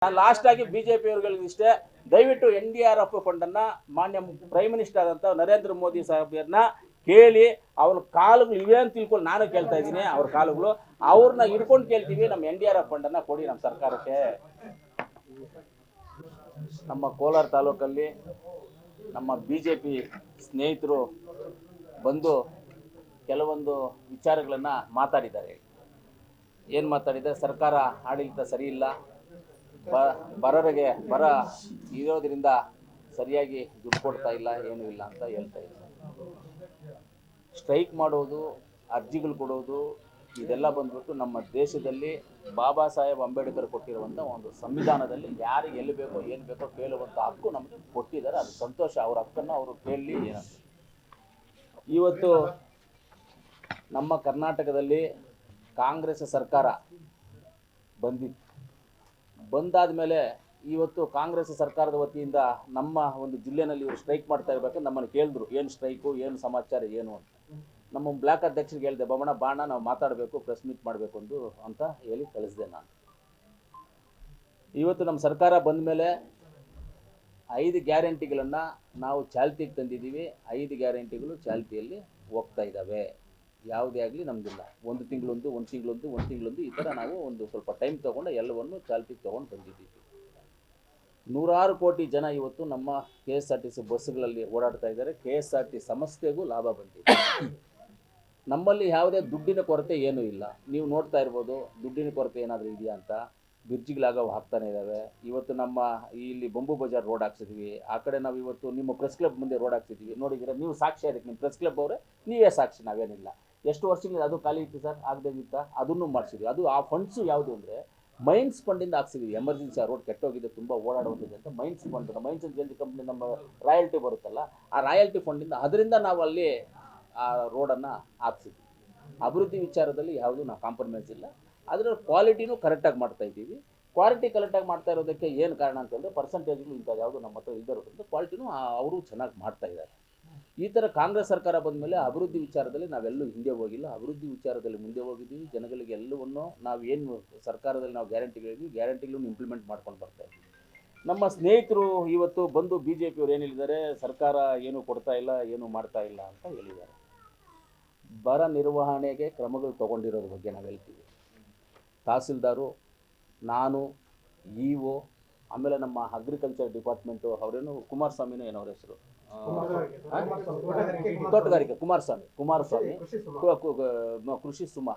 Last ಆಗಿ BJP ಅವರುಗಳಿಗೆ ಇಷ್ಟೇ, ದಯವಿಟ್ಟು NDRF ಫಂಡನ್ನು ಮಾನ್ಯ ಪ್ರೈಮ್ ಮಿನಿಸ್ಟರ್ ಆದಂಥ ನರೇಂದ್ರ ಮೋದಿ ಸಾಹೇಬರನ್ನ ಕೇಳಿ ಅವ್ರ ಕಾಲುಗಳು ಇವೆ ಅಂತ ತಿಳ್ಕೊಂಡು ನಾನು ಕೇಳ್ತಾ ಇದ್ದೀನಿ. ಅವ್ರ ಕಾಲುಗಳು ಅವ್ರನ್ನ ಹಿಡ್ಕೊಂಡು ಕೇಳ್ತೀವಿ, ನಮ್ಮ NDRF ಫಂಡನ್ನು ಕೊಡಿ ನಮ್ಮ ಸರ್ಕಾರಕ್ಕೆ. ನಮ್ಮ ಕೋಲಾರ ತಾಲೂಕಲ್ಲಿ ನಮ್ಮ ಬಿಜೆಪಿ ಸ್ನೇಹಿತರು ಬಂದು ಕೆಲವೊಂದು ವಿಚಾರಗಳನ್ನು ಮಾತಾಡಿದ್ದಾರೆ. ಏನು ಮಾತಾಡಿದ್ದಾರೆ? ಸರ್ಕಾರ ಆಡಳಿತ ಸರಿ ಇಲ್ಲ, ಬರರಿಗೆ ಬರ ಇರೋದ್ರಿಂದ ಸರಿಯಾಗಿ ದುಡ್ಡು ಕೊಡ್ತಾ ಇಲ್ಲ, ಏನೂ ಇಲ್ಲ ಅಂತ ಹೇಳ್ತಾ ಇದ್ದಾರೆ. ಸ್ಟ್ರೈಕ್ ಮಾಡೋದು, ಅರ್ಜಿಗಳು ಕೊಡೋದು, ಇದೆಲ್ಲ ಬಂದ್ಬಿಟ್ಟು ನಮ್ಮ ದೇಶದಲ್ಲಿ ಬಾಬಾ ಸಾಹೇಬ್ ಅಂಬೇಡ್ಕರ್ ಕೊಟ್ಟಿರುವಂಥ ಒಂದು ಸಂವಿಧಾನದಲ್ಲಿ ಯಾರಿಗೆ ಎಲ್ಲಿ ಬೇಕೋ ಏನು ಬೇಕೋ ಕೇಳುವಂಥ ಹಕ್ಕು ನಮಗೆ ಕೊಟ್ಟಿದ್ದಾರೆ. ಅದು ಸಂತೋಷ. ಅವ್ರ ಹಕ್ಕನ್ನು ಅವರು ಕೇಳಲಿ. ಏನಂತ ಇವತ್ತು ನಮ್ಮ ಕರ್ನಾಟಕದಲ್ಲಿ ಕಾಂಗ್ರೆಸ್ ಸರ್ಕಾರ ಬಂದಾದ ಮೇಲೆ ಇವತ್ತು ಕಾಂಗ್ರೆಸ್ ಸರ್ಕಾರದ ವತಿಯಿಂದ ನಮ್ಮ ಒಂದು ಜಿಲ್ಲೆಯಲ್ಲಿ ಇವರು ಸ್ಟ್ರೈಕ್ ಮಾಡ್ತಾ ಇರಬೇಕು. ನಮ್ಮನ್ನು ಕೇಳಿದ್ರು, ಏನು ಸ್ಟ್ರೈಕು, ಏನು ಸಮಾಚಾರ, ಏನು ಅಂತ. ನಮ್ಮ ಬ್ಲಾಕ್ ಅಧ್ಯಕ್ಷರಿಗೆ ಹೇಳಿದೆ, ಬಮ್ಮಣ್ಣ ಬಾಣ, ನಾವು ಮಾತಾಡಬೇಕು, ಪ್ರೆಸ್ ಮೀಟ್ ಮಾಡಬೇಕು ಅಂತ ಹೇಳಿ ಕಳಿಸಿದೆ ನಾನು. ಇವತ್ತು ನಮ್ಮ ಸರ್ಕಾರ ಬಂದ ಮೇಲೆ 5 ಗ್ಯಾರಂಟಿಗಳನ್ನು ನಾವು ಚಾಲ್ತಿಗೆ ತಂದಿದ್ದೀವಿ. 5 ಗ್ಯಾರಂಟಿಗಳು ಚಾಲ್ತಿಯಲ್ಲಿ ಹೋಗ್ತಾ ಇದ್ದಾವೆ. ಯಾವುದೇ ಆಗಲಿ ನಮಗಿಲ್ಲ. 1 ತಿಂಗಳೊಂದು ಈ ಥರ ನಾವು ಒಂದು ಸ್ವಲ್ಪ ಟೈಮ್ ತೊಗೊಂಡು ಎಲ್ಲವನ್ನು ಚಾಲ್ತಿಗೆ ತೊಗೊಂಡು ಬಂದಿದ್ದೀವಿ. 100 ಕೋಟಿ ಜನ ಇವತ್ತು ನಮ್ಮ KSRTC ಬಸ್ಸುಗಳಲ್ಲಿ ಓಡಾಡ್ತಾ ಇದ್ದಾರೆ. KSRTC ಸಂಸ್ಥೆಗೂ ಲಾಭ ಬಂದಿದೆ. ನಮ್ಮಲ್ಲಿ ಯಾವುದೇ ದುಡ್ಡಿನ ಕೊರತೆ ಏನೂ ಇಲ್ಲ. ನೀವು ನೋಡ್ತಾ ಇರ್ಬೋದು, ದುಡ್ಡಿನ ಕೊರತೆ ಏನಾದರೂ ಇದೆಯಾ ಅಂತ. ಬ್ರಿಡ್ಜ್ಗಳಾಗವು ಹಾಕ್ತಾನೆ ಇದ್ದಾವೆ. ಇವತ್ತು ನಮ್ಮ ಇಲ್ಲಿ ಬೊಂಬು ಬಜಾರ್ ರೋಡ್ ಹಾಕ್ಸಿದ್ವಿ. ಆ ಕಡೆ ನಾವು ಇವತ್ತು ನಿಮ್ಮ ಪ್ರೆಸ್ ಕ್ಲಬ್ ಮುಂದೆ ರೋಡ್ ಹಾಕ್ಸಿದ್ವಿ. ನೋಡಿದ್ದೀರಾ ನೀವು, ಸಾಕ್ಷಿ ಅದಕ್ಕೆ. ನಿಮ್ಮ ಪ್ರೆಸ್ ಕ್ಲಬ್ ಅವರೇ, ನೀವೇ ಸಾಕ್ಷಿ, ನಾವೇನಿಲ್ಲ. ಎಷ್ಟು ವರ್ಷಗಳಿಂದ ಅದು ಖಾಲಿ ಇತ್ತು ಸರ್, ಆಗದಂಗಿತ್ತ, ಅದನ್ನು ಮಾಡಿಸಿದ್ವಿ. ಅದು ಆ ಫಂಡ್ಸು ಯಾವುದು ಅಂದರೆ ಮೈನ್ಸ್ ಫಂಡಿಂದ ಹಾಕ್ಸಿದ್ವಿ. ಎಮರ್ಜೆನ್ಸಿ ಆ ರೋಡ್ ಕೆಟ್ಟೋಗಿದೆ, ತುಂಬ ಓಡಾಡುವಂಥದ್ದು ಅಂತ mines fund, mines agency company ನಮ್ಮ ರಾಯಲ್ಟಿ ಬರುತ್ತಲ್ಲ, ಆ ರಾಯಲ್ಟಿ ಫಂಡಿಂದ ಅದರಿಂದ ನಾವು ಅಲ್ಲಿ ಆ ರೋಡನ್ನು ಹಾಕ್ಸಿದ್ವಿ. ಅಭಿವೃದ್ಧಿ ವಿಚಾರದಲ್ಲಿ ಯಾವುದೂ ನಾವು ಕಾಂಪ್ರಮೈಸ್ ಇಲ್ಲ. ಅದರ ಕ್ವಾಲಿಟಿನೂ ಕರೆಕ್ಟಾಗಿ ಮಾಡ್ತಾ ಇದ್ದೀವಿ. ಕ್ವಾಲಿಟಿ ಕರೆಕ್ಟಾಗಿ ಮಾಡ್ತಾ ಇರೋದಕ್ಕೆ ಏನು ಕಾರಣ ಅಂತಂದರೆ ಪರ್ಸೆಂಟೇಜ್ಗಳು ಇಂಥದ್ದು ಯಾವುದು ನಮ್ಮ ಹತ್ರ ಇರೋದ್ರಿಂದ ಕ್ವಾಲಿಟಿನೂ ಅವರು ಚೆನ್ನಾಗಿ ಮಾಡ್ತಾ ಇದ್ದಾರೆ. ಈ ಥರ ಕಾಂಗ್ರೆಸ್ ಸರ್ಕಾರ ಬಂದ ಮೇಲೆ ಅಭಿವೃದ್ಧಿ ವಿಚಾರದಲ್ಲಿ ನಾವೆಲ್ಲೂ ಹಿಂದೆ ಹೋಗಿಲ್ಲ. ಅಭಿವೃದ್ಧಿ ವಿಚಾರದಲ್ಲಿ ಮುಂದೆ ಹೋಗಿದ್ದೀವಿ. ಜನಗಳಿಗೆ ಎಲ್ಲವನ್ನು ನಾವು ಏನು ಸರ್ಕಾರದಲ್ಲಿ ನಾವು ಗ್ಯಾರಂಟಿಗಳನ್ನು ಇಂಪ್ಲಿಮೆಂಟ್ ಮಾಡ್ಕೊಂಡು ಬರ್ತಾ ಇದ್ದೀವಿ. ನಮ್ಮ ಸ್ನೇಹಿತರು ಇವತ್ತು ಬಂದು BJPಯವರು ಏನು ಹೇಳಿದ್ದಾರೆ, ಸರ್ಕಾರ ಏನು ಕೊಡ್ತಾ ಇಲ್ಲ, ಏನು ಮಾಡ್ತಾ ಇಲ್ಲ ಅಂತ ಹೇಳಿದ್ದಾರೆ. ಬರ ನಿರ್ವಹಣೆಗೆ ಕ್ರಮಗಳು ತೊಗೊಂಡಿರೋದ್ರ ಬಗ್ಗೆ ನಾವು ಹೇಳ್ತೀವಿ. ತಹಸೀಲ್ದಾರು, ನಾನು, EO, ಆಮೇಲೆ ನಮ್ಮ ಅಗ್ರಿಕಲ್ಚರ್ ಡಿಪಾರ್ಟ್ಮೆಂಟು ಅವರೇನು ಕುಮಾರಸ್ವಾಮಿನೂ ಏನೋ ಅವ್ರ ಹೆಸರು, ತೋಟಗಾರಿಕೆ ಕುಮಾರಸ್ವಾಮಿ ಕೃಷಿ ಸುಮಾ,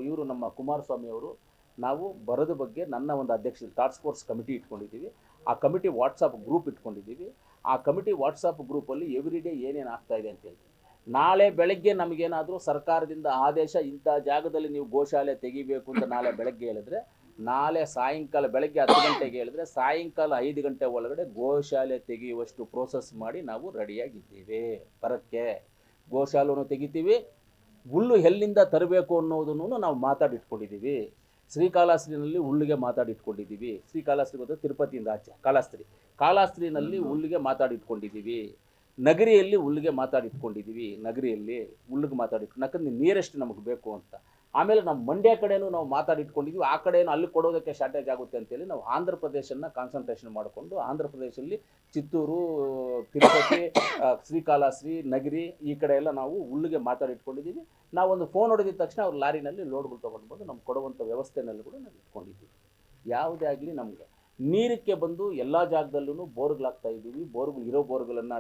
ಇವರು ನಮ್ಮ ಕುಮಾರಸ್ವಾಮಿ ಅವರು. ನಾವು ಬರದ ಬಗ್ಗೆ ನನ್ನ ಒಂದು ಅಧ್ಯಕ್ಷ ಟಾಸ್ಕ್ ಫೋರ್ಸ್ ಕಮಿಟಿ ಇಟ್ಕೊಂಡಿದ್ದೀವಿ. ಆ ಕಮಿಟಿ ವಾಟ್ಸಪ್ ಗ್ರೂಪ್ ಇಟ್ಕೊಂಡಿದ್ದೀವಿ. ಆ ಕಮಿಟಿ ವಾಟ್ಸಪ್ ಗ್ರೂಪಲ್ಲಿ ಎವ್ರಿಡೇ ಏನೇನು ಆಗ್ತಾ ಇದೆ ಅಂತ ಹೇಳ್ತೀವಿ. ನಾಳೆ ಬೆಳಗ್ಗೆ ನಮಗೇನಾದರೂ ಸರ್ಕಾರದಿಂದ ಆದೇಶ, ಇಂಥ ಜಾಗದಲ್ಲಿ ನೀವು ಗೋಶಾಲೆ ತೆಗಿಬೇಕು ಅಂತ ನಾಳೆ ಬೆಳಗ್ಗೆ ಹೇಳಿದ್ರೆ, ನಾಳೆ ಸಾಯಂಕಾಲ, ಬೆಳಗ್ಗೆ 10 ಗಂಟೆಗೆ ಹೇಳಿದ್ರೆ ಸಾಯಂಕಾಲ 5 ಗಂಟೆ ಒಳಗಡೆ ಗೋಶಾಲೆ ತೆಗೆಯುವಷ್ಟು ಪ್ರೋಸೆಸ್ ಮಾಡಿ ನಾವು ರೆಡಿಯಾಗಿದ್ದೀವಿ. ಬರೋಕ್ಕೆ ಗೋಶಾಲೆನೂ ತೆಗಿತೀವಿ. ಹುಲ್ಲು ಎಲ್ಲಿಂದ ತರಬೇಕು ಅನ್ನೋದನ್ನು ನಾವು ಮಾತಾಡಿಟ್ಕೊಂಡಿದ್ದೀವಿ. ಶ್ರೀಕಾಳಹಸ್ತಿನಲ್ಲಿ ಹುಲ್ಲಿಗೆ ಮಾತಾಡಿಟ್ಕೊಂಡಿದ್ದೀವಿ. ಶ್ರೀಕಾಳಹಸ್ತಿ ಗೊತ್ತಾ, ತಿರುಪತಿಯಿಂದ ಆಚೆ ಕಾಳಹಸ್ತಿನಲ್ಲಿ ಹುಲ್ಲಿಗೆ ಮಾತಾಡಿಟ್ಕೊಂಡಿದ್ದೀವಿ. ನಗರಿಯಲ್ಲಿ ಹುಲ್ಲಿಗೆ ಮಾತಾಡಿಟ್ಕೊಂಡಿದ್ದೀವಿ. ನಗರಿಯಲ್ಲಿ ಹುಲ್ಲಿಗೆ ಯಾಕಂದ್ರೆ ನಿಯರೆಸ್ಟ್ ನಮಗೆ ಬೇಕು ಅಂತ. ಆಮೇಲೆ ನಮ್ಮ ಮಂಡ್ಯ ಕಡೆನೂ ನಾವು ಮಾತಾಡಿಟ್ಕೊಂಡಿದ್ದೀವಿ. ಆ ಕಡೆನೂ ಅಲ್ಲಿ ಕೊಡೋದಕ್ಕೆ ಶಾರ್ಟೇಜ್ ಆಗುತ್ತೆ ಅಂತೇಳಿ ನಾವು ಆಂಧ್ರ ಪ್ರದೇಶನ ಕಾನ್ಸಂಟ್ರೇಷನ್ ಮಾಡಿಕೊಂಡು ಆಂಧ್ರ ಪ್ರದೇಶದಲ್ಲಿ ಚಿತ್ತೂರು, ತಿರುಪತಿ, ಶ್ರೀಕಾಳಹಸ್ತಿ, ನಗರಿ ಈ ಕಡೆ ಎಲ್ಲ ನಾವು ಹುಲ್ಲಿಗೆ ಮಾತಾಡಿಟ್ಕೊಂಡಿದ್ದೀವಿ. ನಾವೊಂದು ಫೋನ್ ಹೊಡೆದಿದ ತಕ್ಷಣ ಅವ್ರು ಲಾರಿನಲ್ಲಿ ಲೋಡ್ಗಳು ತೊಗೊಂಡು ಬಂದು ನಮ್ಗೆ ಕೊಡುವಂಥ ವ್ಯವಸ್ಥೆನಲ್ಲಿ ಕೂಡ ನಾವು ಇಟ್ಕೊಂಡಿದ್ದೀವಿ. ಯಾವುದೇ ಆಗಲಿ ನಮಗೆ ನೀರಕ್ಕೆ ಬಂದು ಎಲ್ಲ ಜಾಗದಲ್ಲೂ ಬೋರ್ಗಳಾಗ್ತಾ ಇದ್ದೀವಿ. ಬೋರ್ಗಳು ಇರೋ ಬೋರ್ಗಳನ್ನು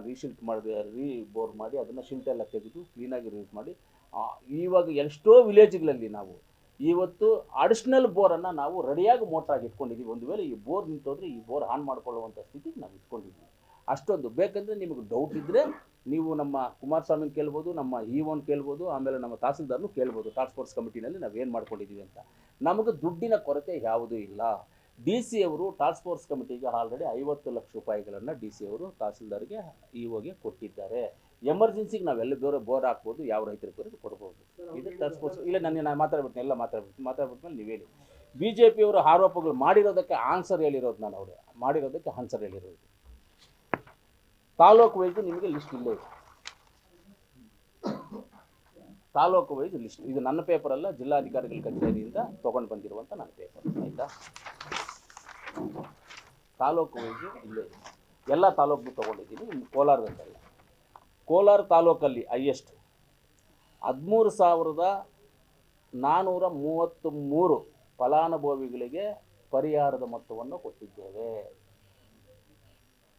ಬೋರ್ ಮಾಡಿ ಅದನ್ನು ಶಿಲ್ಟ್ ಎಲ್ಲ ತೆಗೆದು ಕ್ಲೀನಾಗಿ ಯೂಸ್ ಮಾಡಿ ಇವಾಗ ಎಷ್ಟೋ ವಿಲೇಜ್ಗಳಲ್ಲಿ ನಾವು ಇವತ್ತು ಅಡಿಷ್ನಲ್ ಬೋರನ್ನು ನಾವು ರೆಡಿಯಾಗಿ ಮೋಟ್ರಾಗಿ ಇಟ್ಕೊಂಡಿದ್ದೀವಿ. ಒಂದು ವೇಳೆ ಈ ಬೋರ್ ನಿಂತೋದ್ರೆ ಈ ಬೋರ್ ಆನ್ ಮಾಡ್ಕೊಳ್ಳುವಂಥ ಸ್ಥಿತಿಗೆ ನಾವು ಇಟ್ಕೊಂಡಿದ್ದೀವಿ. ಅಷ್ಟೊಂದು ಬೇಕಂದರೆ ನಿಮಗೆ ಡೌಟ್ ಇದ್ದರೆ ನೀವು ನಮ್ಮ ಕುಮಾರಸ್ವಾಮಿನ ಕೇಳ್ಬೋದು, ನಮ್ಮ EOನ ಕೇಳ್ಬೋದು, ಆಮೇಲೆ ನಮ್ಮ ತಹಸೀಲ್ದಾರ್ನು ಕೇಳ್ಬೋದು. ಟಾಸ್ಕ್ ಫೋರ್ಸ್ ಕಮಿಟಿನಲ್ಲಿ ನಾವು ಏನು ಮಾಡ್ಕೊಂಡಿದ್ದೀವಿ ಅಂತ. ನಮಗೆ ದುಡ್ಡಿನ ಕೊರತೆ ಯಾವುದೂ ಇಲ್ಲ. DC ಅವರು ಟಾಸ್ಕ್ ಫೋರ್ಸ್ ಕಮಿಟಿಗೆ ಆಲ್ರೆಡಿ 50 ಲಕ್ಷ ರೂಪಾಯಿಗಳನ್ನು DC ಅವರು ತಹಸೀಲ್ದಾರ್ಗೆ EOಗೆ ಕೊಟ್ಟಿದ್ದಾರೆ. ಎಮರ್ಜೆನ್ಸಿಗೆ ನಾವೆಲ್ಲ ಬೋರ್ ಹಾಕ್ಬೋದು, ಯಾವ ರೈತರಿಗೆ ಕೊಡ್ಬೋದು. ಇದು ಟಾಸ್ಕ್ ಫೋರ್ಸ್. ಇಲ್ಲ ನಾನು ಮಾತಾಡ್ಬಿಡ್ತೀನಿ, ಎಲ್ಲ ಮಾತಾಡ್ಬಿಟ್ಮೇಲೆ ನೀವು ಹೇಳಿ. BJPಯವರು ಆರೋಪಗಳು ಮಾಡಿರೋದಕ್ಕೆ ಆನ್ಸರ್ ಹೇಳಿರೋದು ನಾನು. ಅವರು ಮಾಡಿರೋದಕ್ಕೆ ಆನ್ಸರ್ ಹೇಳಿರೋದು. ತಾಲೂಕು ವೈಸ್ ನಿಮಗೆ ಲಿಸ್ಟ್ ಇಲ್ಲೇ ಇದೆ. ತಾಲೂಕು ವೈಸ್ ಲಿಸ್ಟ್ ಇದು ನನ್ನ ಪೇಪರ್ ಅಲ್ಲ, ಜಿಲ್ಲಾಧಿಕಾರಿಗಳ ಕಚೇರಿಯಿಂದ ತೊಗೊಂಡು ಬಂದಿರುವಂಥ ನನ್ನ ಪೇಪರ್. ಆಯಿತಾ? ತಾಲೂಕು ವೈಸು ಇಲ್ಲೇ ಎಲ್ಲ ತಾಲೂಕು ತೊಗೊಂಡಿದ್ದೀನಿ, ಕೋಲಾರದಲ್ಲ. ಕೋಲಾರ ತಾಲೂಕಲ್ಲಿ ಹೈಯೆಸ್ಟ್ 13,433 ಫಲಾನುಭವಿಗಳಿಗೆ ಪರಿಹಾರದ ಮೊತ್ತವನ್ನು ಕೊಟ್ಟಿದ್ದೇವೆ.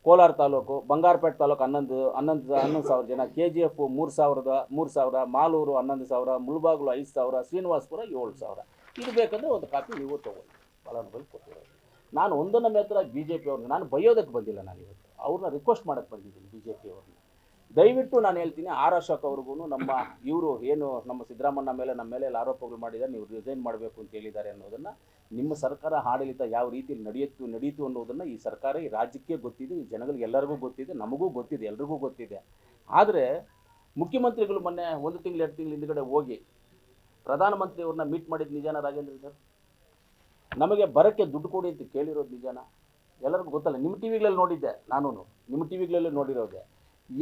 ಕೋಲಾರ ತಾಲೂಕು, ಬಂಗಾರಪೇಟೆ ತಾಲೂಕು 11,000 ಜನ, KGF 3,000, ಮಾಲೂರು 11,000, ಮುಳಬಾಗಿಲು 5,000, ಶ್ರೀನಿವಾಸಪುರ 7,000. ಇದು ಬೇಕಂದರೆ ಒಂದು ಕಾಪಿ ನೀವು ತೊಗೊಳ್ಳಿ, ಫಲಾನುಭವಿ ಕೊಟ್ಟಿರೋದು. ನಾನು ಒಂದೊಂದು ಮಾತ್ರ BJP ಅವ್ರನ್ನ ನಾನು ಬೈಯೋದಕ್ಕೆ ಬಂದಿಲ್ಲ, ನಾನು ಇವತ್ತು ಅವ್ರನ್ನ ರಿಕ್ವೆಸ್ಟ್ ಮಾಡೋಕ್ಕೆ ಬಂದಿದ್ದೀನಿ. BJP ಅವ್ರನ್ನ ದಯವಿಟ್ಟು ನಾನು ಹೇಳ್ತೀನಿ, ಆರ್ ಅಶೋಕ್ ಅವ್ರಿಗೂ ನಮ್ಮ ಇವರು ಏನು ನಮ್ಮ ಸಿದ್ದರಾಮಣ್ಣ ಮೇಲೆ ನಮ್ಮ ಮೇಲೆ ಆರೋಪಗಳು ಮಾಡಿದ್ದಾರೆ, ನೀವು ರಿಸೈನ್ ಮಾಡಬೇಕು ಅಂತ ಹೇಳಿದ್ದಾರೆ ಅನ್ನೋದನ್ನು, ನಿಮ್ಮ ಸರ್ಕಾರ ಆಡಳಿತ ಯಾವ ರೀತಿಯಲ್ಲಿ ನಡೀತು ಅನ್ನೋದನ್ನು ಈ ಸರ್ಕಾರ, ಈ ರಾಜ್ಯಕ್ಕೆ ಗೊತ್ತಿದೆ, ಈ ಜನಗಳಿಗೆ ಎಲ್ಲರಿಗೂ ಗೊತ್ತಿದೆ, ನಮಗೂ ಗೊತ್ತಿದೆ, ಎಲ್ರಿಗೂ ಗೊತ್ತಿದೆ. ಆದರೆ ಮುಖ್ಯಮಂತ್ರಿಗಳು ಮೊನ್ನೆ 1 ತಿಂಗಳು 2 ತಿಂಗಳು ಹಿಂದುಗಡೆ ಹೋಗಿ ಪ್ರಧಾನಮಂತ್ರಿಯವ್ರನ್ನ ಮೀಟ್ ಮಾಡಿದ್ದು ನಿಜಾನ ರಾಜೇಂದ್ರ ಸರ್? ನಮಗೆ ಬರೋಕ್ಕೆ ದುಡ್ಡು ಕೊಡಿ ಅಂತ ಕೇಳಿರೋದು ನಿಜಾನ? ಎಲ್ಲರಿಗೂ ಗೊತ್ತಲ್ಲ, ನಿಮ್ಮ ಟಿವಿಗಳಲ್ಲಿ ನೋಡಿದ್ದೆ, ನಾನು ನಿಮ್ಮ ಟಿವಿಗಳಲ್ಲಿ ನೋಡಿರೋದೆ.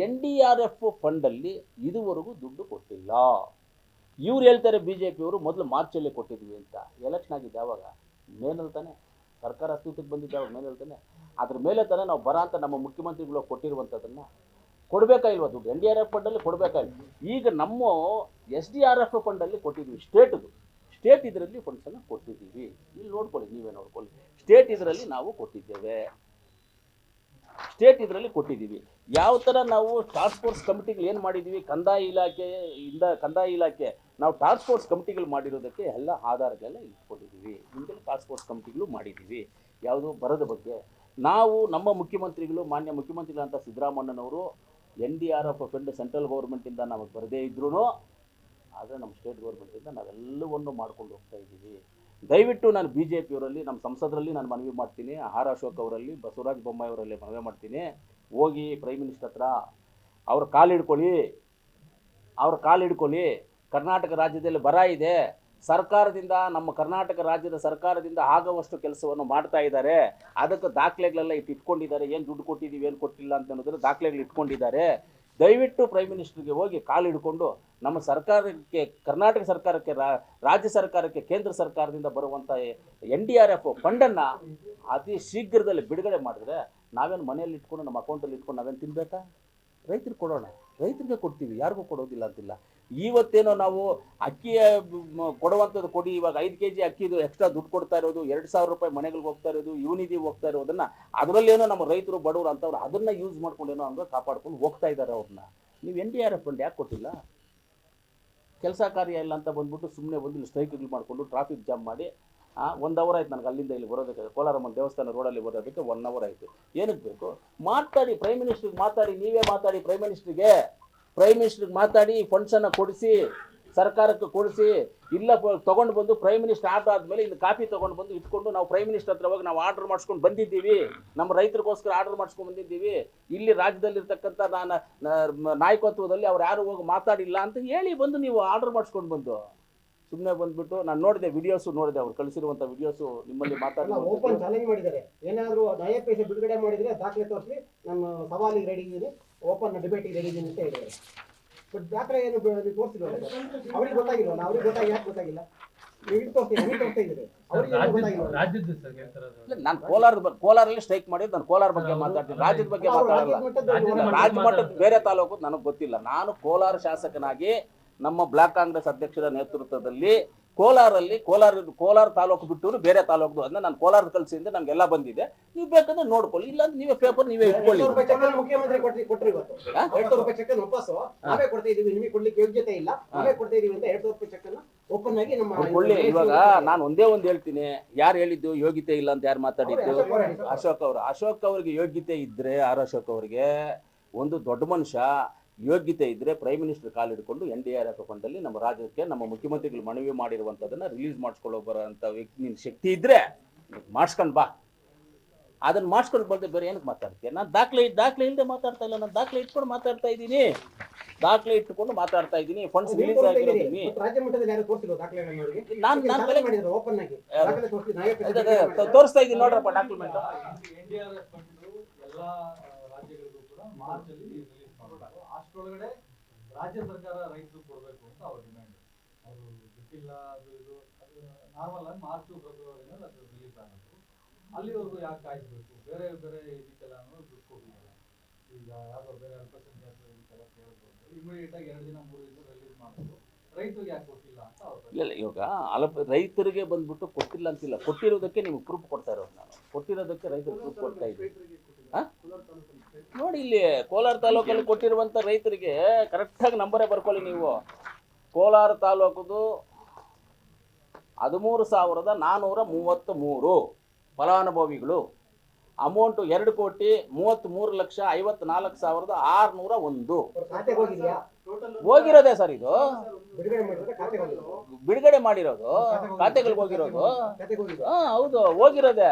NDRF ಫಂಡಲ್ಲಿ ಇದುವರೆಗೂ ದುಡ್ಡು ಕೊಟ್ಟಿಲ್ಲ. ಇವ್ರು ಹೇಳ್ತಾರೆ BJP ಅವರು ಮೊದಲು ಮಾರ್ಚಲ್ಲೇ ಕೊಟ್ಟಿದ್ವಿ ಅಂತ. ಎಲೆಕ್ಷನ್ ಆಗಿದ್ದು ಯಾವಾಗ? ಮೇನಲ್ಲಿ ತಾನೆ ಸರ್ಕಾರ ಅಸ್ತಿತ್ವಕ್ಕೆ ಬಂದಿದ್ದು, ಯಾವಾಗ? ಮೇನಲ್ಲಿ ತಾನೆ. ಅದ್ರ ಮೇಲೆ ತಾನೆ ನಾವು ಬರ ಅಂತ ನಮ್ಮ ಮುಖ್ಯಮಂತ್ರಿಗಳು ಕೊಟ್ಟಿರುವಂಥದ್ದನ್ನು ಕೊಡಬೇಕಾ ಇಲ್ವಾ? ದುಡ್ಡು NDRF ಫಂಡಲ್ಲಿ ಕೊಡಬೇಕಾಗಿಲ್ಲ. ಈಗ ನಮ್ಮ SDRF ಫಂಡಲ್ಲಿ ಕೊಟ್ಟಿದ್ವಿ, ಸ್ಟೇಟ್ ಇದರಲ್ಲಿ ಫಂಡ್ಸನ್ನು ಕೊಟ್ಟಿದ್ದೀವಿ. ಇಲ್ಲಿ ನೋಡ್ಕೊಳ್ಳಿ, ನೀವೇ ನೋಡ್ಕೊಳ್ಳಿ, ಸ್ಟೇಟ್ ಇದರಲ್ಲಿ ನಾವು ಕೊಟ್ಟಿದ್ದೇವೆ, ಸ್ಟೇಟ್ ಇದರಲ್ಲಿ ಕೊಟ್ಟಿದ್ದೀವಿ. ಯಾವ ಥರ ನಾವು ಟಾಸ್ಕ್ ಫೋರ್ಸ್ ಕಮಿಟಿಗಳು ಏನು ಮಾಡಿದ್ದೀವಿ, ಕಂದಾಯ ಇಲಾಖೆ ನಾವು ಟಾಸ್ಕ್ ಫೋರ್ಸ್ ಕಮಿಟಿಗಳು ಮಾಡಿರೋದಕ್ಕೆ ಎಲ್ಲ ಆಧಾರಗಳೆಲ್ಲ ಇಟ್ಕೊಂಡಿದ್ದೀವಿ. ಹಿಂದೆ ಟಾಸ್ಕ್ ಫೋರ್ಸ್ ಕಮಿಟಿಗಳು ಮಾಡಿದ್ದೀವಿ. ಯಾವುದು ಬರದ ಬಗ್ಗೆ ನಾವು ನಮ್ಮ ಮುಖ್ಯಮಂತ್ರಿಗಳು, ಮಾನ್ಯ ಮುಖ್ಯಮಂತ್ರಿಗಳಂತ ಸಿದ್ದರಾಮಣ್ಣನವರು NDRF ಫಂಡ್ ಸೆಂಟ್ರಲ್ ಗೌರ್ಮೆಂಟಿಂದ ನಮಗೆ ಬರದೇ ಇದ್ರೂ, ಆದರೆ ನಮ್ಮ ಸ್ಟೇಟ್ ಗೌರ್ಮೆಂಟಿಂದ ನಾವೆಲ್ಲವನ್ನು ಮಾಡ್ಕೊಂಡು ಹೋಗ್ತಾ ಇದ್ದೀವಿ. ದಯವಿಟ್ಟು ನಾನು BJP ಅವರಲ್ಲಿ, ನಮ್ಮ ಸಂಸದರಲ್ಲಿ ನಾನು ಮನವಿ ಮಾಡ್ತೀನಿ, ಆರ್ ಅಶೋಕ್ ಅವರಲ್ಲಿ, ಬಸವರಾಜ ಬೊಮ್ಮಾಯಿ ಅವರಲ್ಲಿ ಮನವಿ ಮಾಡ್ತೀನಿ, ಹೋಗಿ ಪ್ರೈಮ್ ಮಿನಿಸ್ಟರ್ ಹತ್ರ ಅವ್ರ ಕಾಲು ಹಿಡ್ಕೊಳ್ಳಿ. ಕರ್ನಾಟಕ ರಾಜ್ಯದಲ್ಲಿ ಬರ ಇದೆ, ಸರ್ಕಾರದಿಂದ, ನಮ್ಮ ಕರ್ನಾಟಕ ರಾಜ್ಯದ ಸರ್ಕಾರದಿಂದ ಆಗುವಷ್ಟು ಕೆಲಸವನ್ನು ಮಾಡ್ತಾ ಇದ್ದಾರೆ. ಅದಕ್ಕೆ ದಾಖಲೆಗಳೆಲ್ಲ ಇಟ್ಕೊಂಡಿದ್ದಾರೆ, ಏನು ದುಡ್ಡು ಕೊಟ್ಟಿದ್ದೀವಿ, ಏನು ಕೊಟ್ಟಿಲ್ಲ ಅಂತ ಅನ್ನೋದ್ರ ದಾಖಲೆಗಳು ಇಟ್ಕೊಂಡಿದ್ದಾರೆ. ದಯವಿಟ್ಟು ಪ್ರೈಮ್ ಮಿನಿಸ್ಟರ್ಗೆ ಹೋಗಿ ಕಾಲು ಹಿಡ್ಕೊಂಡು ನಮ್ಮ ಸರ್ಕಾರಕ್ಕೆ, ಕರ್ನಾಟಕ ಸರ್ಕಾರಕ್ಕೆ, ರಾಜ್ಯ ಸರ್ಕಾರಕ್ಕೆ, ಕೇಂದ್ರ ಸರ್ಕಾರದಿಂದ ಬರುವಂಥ NDRF ಫಂಡನ್ನು ಅತಿ ಶೀಘ್ರದಲ್ಲಿ ಬಿಡುಗಡೆ ಮಾಡಿದ್ರೆ ನಾವೇನು ಮನೆಯಲ್ಲಿ ಇಟ್ಕೊಂಡು ನಮ್ಮ ಅಕೌಂಟಲ್ಲಿ ಇಟ್ಕೊಂಡು ನಾವೇನು ತಿನ್ನಬೇಕಾ? ರೈತರಿಗೆ ಕೊಡೋಣ, ರೈತರಿಗೆ ಕೊಡ್ತೀವಿ, ಯಾರಿಗೂ ಕೊಡೋದಿಲ್ಲ ಅಂತಿಲ್ಲ. ಇವತ್ತೇನೋ ನಾವು ಅಕ್ಕಿ ಕೊಡುವಂಥದ್ದು ಕೊಡಿ, ಇವಾಗ 5 kg ಅಕ್ಕಿದು ಎಕ್ಸ್ಟ್ರಾ ದುಡ್ಡು ಕೊಡ್ತಾ ಇರೋದು, 2,000 ರೂಪಾಯಿ ಮನೆಗಳಿಗೆ ಹೋಗ್ತಾ ಇರೋದು, ಯುವನಿಧಿ ಹೋಗ್ತಾ ಇರೋದನ್ನು, ಅದರಲ್ಲೇನೋ ನಮ್ಮ ರೈತರು ಬಡವರು ಅಂತವ್ರು ಅದನ್ನು ಯೂಸ್ ಮಾಡ್ಕೊಂಡೇನೋ ಅಂದ್ರೆ ಕಾಪಾಡ್ಕೊಂಡು ಹೋಗ್ತಾ ಇದ್ದಾರೆ ಅವ್ರನ್ನ. ನೀವು NDRF ಫಂಡ್ ಯಾಕೆ ಕೊಟ್ಟಿಲ್ಲ? ಕೆಲಸ ಕಾರ್ಯ ಇಲ್ಲ ಅಂತ ಬಂದ್ಬಿಟ್ಟು ಸುಮ್ಮನೆ ಬಂದು ಸ್ಟ್ರೈಕ್ಗಳು ಮಾಡಿಕೊಂಡು ಟ್ರಾಫಿಕ್ ಜಾಮ್ ಮಾಡಿ 1 ಅವರ್ ಆಯ್ತು ನನಗೆ ಅಲ್ಲಿಂದ ಇಲ್ಲಿ ಬರೋದಕ್ಕೆ, ಕೋಲಾರಮ್ಮನ ದೇವಸ್ಥಾನ ರೋಡಲ್ಲಿ ಬರೋದಕ್ಕೆ 1 ಅವರ್ ಆಯಿತು. ಏನಕ್ಕೆ ಬೇಕು? ಮಾತಾಡಿ, ಪ್ರೈಮ್ ಮಿನಿಸ್ಟ್ರಿಗೆ ಮಾತಾಡಿ, ನೀವೇ ಮಾತಾಡಿ, ಪ್ರೈಮ್ ಮಿನಿಸ್ಟ್ರಿಗೆ ಮಾತಾಡಿ, ಫಂಡ್ಸನ್ನು ಕೊಡಿಸಿ, ಸರ್ಕಾರಕ್ಕೆ ಕೊಡಿಸಿ. ಇಲ್ಲ ತೊಗೊಂಡು ಬಂದು ಪ್ರೈಮ್ ಮಿನಿಸ್ಟರ್ ಆದಮೇಲೆ ಇಲ್ಲಿ ಕಾಪಿ ತೊಗೊಂಡು ಬಂದು ಇಟ್ಕೊಂಡು ನಾವು ಪ್ರೈಮ್ ಮಿನಿಸ್ಟರ್ ಹತ್ರ ಹೋಗಿ ನಾವು ಆರ್ಡರ್ ಮಾಡಿಸ್ಕೊಂಡು ಬಂದಿದ್ದೀವಿ, ನಮ್ಮ ರೈತರಿಗೋಸ್ಕರ ಆರ್ಡರ್ ಮಾಡಿಸ್ಕೊಂಡು ಬಂದಿದ್ದೀವಿ, ಇಲ್ಲಿ ರಾಜ್ಯದಲ್ಲಿರ್ತಕ್ಕಂಥ ನಾಯಕತ್ವದಲ್ಲಿ ಅವ್ರು ಯಾರು ಹೋಗಿ ಮಾತಾಡಿಲ್ಲ ಅಂತ ಹೇಳಿ ಬಂದು ನೀವು ಆರ್ಡರ್ ಮಾಡಿಸ್ಕೊಂಡು ಬಂದು ಸುಮ್ಮನೆ ಬಂದ್ಬಿಟ್ಟು ನಾನು ನೋಡಿದೆ, ವಿಡಿಯೋಸು ನೋಡಿದೆ, ಅವ್ರು ಕಳಿಸಿರುವಂಥ ವಿಡಿಯೋಸು ನಿಮ್ಮಲ್ಲಿ ಮಾತಾಡಿ ಓಪನ್ ಚಾಲೆಂಜ್ ಮಾಡಿದ್ದಾರೆ. ಏನಾದರೂ ನಯ ಪೈಸೆ ಬಿಡುಗಡೆ ಮಾಡಿದರೆ ದಾಖಲೆ ತೋರಿಸಿ, ನಮ್ಮ ಸವಾಲಿಗೆ ರೆಡಿ ಇದ್ದೀನಿ, ಓಪನ್ ಡಿಬೇಟಿಗೆ ರೆಡಿ ಇದ್ದೀನಿ ಅಂತ ಹೇಳಿದ್ದಾರೆ. ಬಟ್ ದಾಖಲೆ ಏನು ತೋರಿಸಿಲ್ಲ, ಅವ್ರಿಗೆ ಗೊತ್ತಾಗಿಲ್ಲ. ಅವ್ರಿಗೆ ಯಾಕೆ ಗೊತ್ತಾಗಿಲ್ಲ? ನಾನು ಕೋಲಾರಲ್ಲಿ ಸ್ಟ್ರೈಕ್ ಮಾಡಿದ್ದು, ನಾನು ಕೋಲಾರ ಬಗ್ಗೆ ಮಾತಾಡ್ತೀನಿ, ರಾಜ್ಯದ ಬಗ್ಗೆ ಮಾತಾಡಲ್ಲ. ರಾಜ್ಯ ಮಟ್ಟದ ಬೇರೆ ತಾಲೂಕು ನನಗೆ ಗೊತ್ತಿಲ್ಲ. ನಾನು ಕೋಲಾರ ಶಾಸಕನಾಗಿ ನಮ್ಮ ಬ್ಲಾಕ್ ಕಾಂಗ್ರೆಸ್ ಅಧ್ಯಕ್ಷರ ನೇತೃತ್ವದಲ್ಲಿ ಕೋಲಾರ ತಾಲೂಕು ಬಿಟ್ಟು ಬೇರೆ ತಾಲೂಕು, ಅದನ್ನ ನಾನು ಕೋಲಾರ ಕಳಿಸಿಂದ ನಮ್ಗೆಲ್ಲ ಬಂದಿದೆ. ನೀವು ಬೇಕಂದ್ರೆ ನೋಡ್ಕೊಳ್ಳಿ, ಇಲ್ಲ ನೀವೇ ಪೇಪರ್ ನೀವೇ ಇಟ್ಕೊಳ್ಳಿ. ಮುಖ್ಯಮಂತ್ರಿ ಕೊಟ್ಟರು ಇವತ್ತು 2,000 ರೂಪಾಯಿ ಚೆಕ್ ವಾಪಸ್ಸು ನಾವೇ ಕೊಡ್ತಾ ಇದೀವಿ, ನಿಮಗೆ ಕೊಡ್ಲಿಕ್ಕೆ ಯೋಗ್ಯತೆ ಇಲ್ಲ, ನಾವೇ ಕೊಡ್ತಾ ಇದೀವಿ ಅಂತ 2,000 ರೂಪಾಯಿ ಚೆಕ್ ಓಪನ್ ಆಗಿ ನಮ್ಮ ಕೊಳ್ಳಿ. ಇವಾಗ ನಾನು ಒಂದೇ ಒಂದು ಹೇಳ್ತೀನಿ, ಯಾರು ಹೇಳಿದ್ದು ಯೋಗ್ಯತೆ ಇಲ್ಲ ಅಂತ? ಯಾರು ಮಾತಾಡಿದ್ದು? ಅಶೋಕ್ ಅವ್ರಿಗೆ ಯೋಗ್ಯತೆ ಇದ್ರೆ, ಆರ್ ಅಶೋಕ್ ಅವ್ರಿಗೆ ಒಂದು ದೊಡ್ಡ ಮನುಷ್ಯ ಯೋಗ್ಯತೆ ಇದ್ದರೆ ಪ್ರೈಮ್ ಮಿನಿಸ್ಟರ್ ಕಾಲು ಹಿಡ್ಕೊಂಡು NDRF ಫಂಡಲ್ಲಿ ನಮ್ಮ ರಾಜ್ಯಕ್ಕೆ ನಮ್ಮ ಮುಖ್ಯಮಂತ್ರಿಗಳು ಮನವಿ ಮಾಡಿರುವಂಥದ್ದನ್ನು ರಿಲೀಸ್ ಮಾಡಿಸ್ಕೊಳ್ಳೋ ಬರೋಂಥ ವ್ಯಕ್ತಿ ನಿನ್ನ ಶಕ್ತಿ ಇದ್ದರೆ ಮಾಡಿಸ್ಕೊಂಡು ಬಾ. ಅದನ್ನು ಮಾಡಿಸ್ಕೊಂಡು ಬಂದರೆ ಬೇರೆ ಏನಕ್ಕೆ ಮಾತಾಡ್ತೀಯ? ನಾನು ದಾಖಲೆ ಇಲ್ಲದೆ ಮಾತಾಡ್ತಾ ಇಲ್ಲ, ನಾನು ದಾಖಲೆ ಇಟ್ಕೊಂಡು ಮಾತಾಡ್ತಾ ಇದ್ದೀನಿ, ಫಂಡ್ಸ್ ರಿಲೀಸ್ ಆಗಿರೋದೀನಿ. ನಾನು ತೋರಿಸ್ತಾ ಇದ್ದೀನಿ ನೋಡ್ರಪ್ಪ ಡಾಕ್ಯುಮೆಂಟ್. ಅಷ್ಟರೊಳಗಡೆ ರಾಜ್ಯ ಸರ್ಕಾರ ರೈತರು ಕೊಡಬೇಕು ಅಂತ ಅವ್ರ ಡಿಮ್ಯಾಂಡ್. ಅವರು ಬಿಟ್ಟಿಲ್ಲ, ಅದು ನಾರ್ಮಲ್ ಆಗಿ ಮಾರ್ಚ್ ಫೆಬ್ರವರಿನಲ್ಲಿ ಅದು ರಿಲೀಸ್ ಆಗೋದು. ಅಲ್ಲಿವರೆಗೂ ಯಾಕೆ ಕಾಯಿಸ್ಬೇಕು? ಬೇರೆ ಬೇರೆ ಇದಕ್ಕೆಲ್ಲ ದುಡ್ಡು ಕೊಟ್ಟಿದ್ದಾರೆ. ಈಗ ಯಾವ್ದೋ ಬೇರೆ ಅಲ್ಪಸಂಖ್ಯಾತರು ಇದಕ್ಕೆಲ್ಲ ಕೇಳಿದ್ರು ಇಮಿಡಿಯೇಟ್ ಆಗಿ 2 ದಿನ 3 ದಿನ ರಿಲೀಸ್ ಮಾಡಿದ್ರು. ರೈತರಿಗೆ ಯಾಕೆ ಕೊಟ್ಟಿಲ್ಲ ಅಂತ ಅವ್ರು ಇಲ್ಲ ಇವಾಗ ರೈತರಿಗೆ ಬಂದ್ಬಿಟ್ಟು ಕೊಟ್ಟಿಲ್ಲ ಅಂತಿಲ್ಲ, ಕೊಟ್ಟಿರೋದಕ್ಕೆ ನಿಮ್ಗೆ ಪ್ರೂಫ್ ಕೊಡ್ತಾ ಇರೋದು ನಾನು, ಕೊಟ್ಟಿರೋದಕ್ಕೆ ರೈತರಿಗೆ ಪ್ರೂಫ್ ಕೊಡ್ತಾ ಇದ್ದೀನಿ. ನೋಡಿ ಇಲ್ಲಿ ಕೋಲಾರ ತಾಲೂಕಲ್ಲಿ ಕೊಟ್ಟಿರುವಂಥ ರೈತರಿಗೆ ಕರೆಕ್ಟಾಗಿ ನಂಬರೇ ಬರ್ಕೊಳ್ಳಿ ನೀವು. ಕೋಲಾರ ತಾಲೂಕದು 13,433 ಫಲಾನುಭವಿಗಳು, ಅಮೌಂಟು 2,33,54,601 ಖಾತೆಗೆ ಹೋಗಿದ್ಯಾ? ಹೋಗಿರೋದೇ ಸರ್. ಇದು ಬಿಡುಗಡೆ ಮಾಡಿದ್ರೆ ಖಾತೆಗೆ ಹೋಗಿದ್ದು. ಬಿಡುಗಡೆ ಮಾಡಿರೋದು ಖಾತೆಗಳಿಗೆ ಹೋಗಿರೋದು. ಖಾತೆಗೆ ಹೋಗಿದ್ದು. ಹೌದು ಹೋಗಿರೋದೆ.